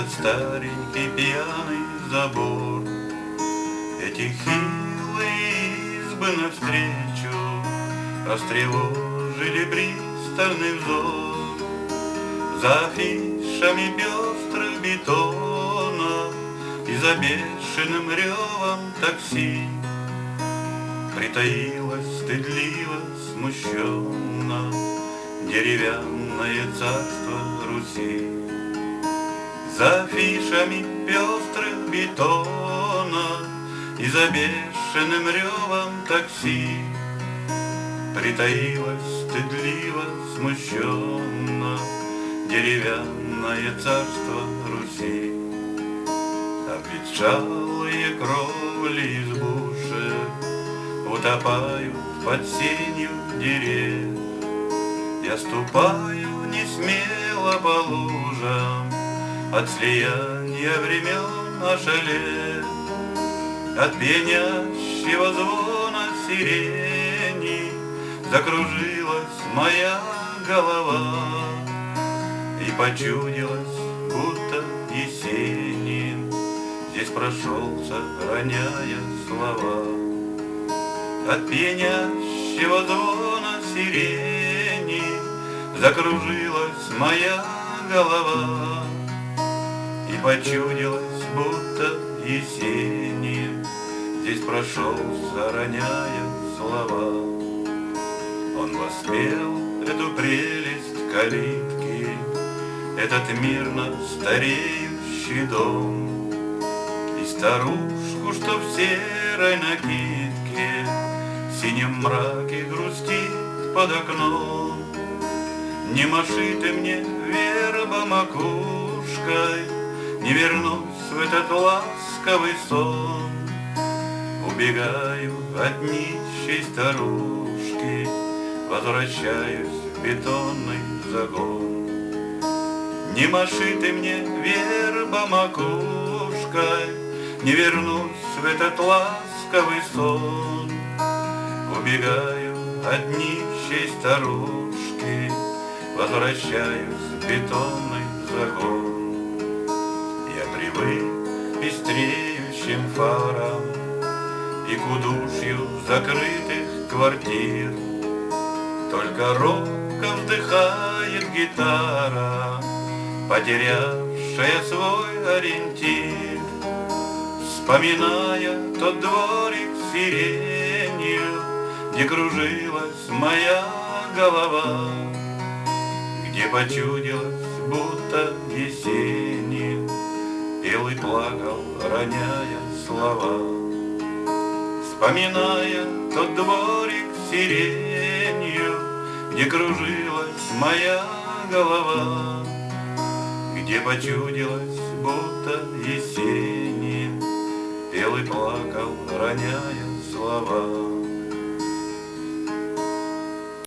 этот старенький пьяный забор, эти хилые избы навстречу растревожили пристальный взор. За афишами пестрых бетона и за бешеным ревом такси притаилась стыдливо, смущенно деревянное царство Руси. За афишами пестрых бетона и за бешеным ревом такси притаилась стыдливо, смущенно деревянное царство Руси. Обветшалые кровли избушек утопают под сенью дерев. Я ступаю не смело по лужам от слияния времен ошалев, от пьянящего звона сирени закружилась моя голова, и почудилось, будто Есенин здесь прошелся, роняя слова. От пьянящего звона сирени закружилась моя голова, и почудилось, будто Есенин здесь прошелся, роняя слова. Он воспел эту прелесть калитки, этот мирно стареющий дом, и старушку, что в серой накидке в синем мраке грустит под окном. Не маши ты мне, верба, макушкой, не вернусь в этот ласковый сон. Убегаю от нищей старушки, возвращаюсь в бетонный загон. Не маши ты мне, верба, макушкой, не вернусь в этот ласковый сон. Убегаю от нищей старушки, возвращаюсь в бетонный загон. Я привык к пестреющим фарам и к удушью закрытых квартир. Только робко вздыхает гитара, потерявшая свой ориентир, вспоминая тот дворик с сиренью, где кружилась моя голова, где почудилось, будто Есенин пел и плакал, роняя слова. Вспоминая тот дворик с сиренью, где кружилась моя голова, где почудилось, будто Есенин пел и плакал, роняя слова.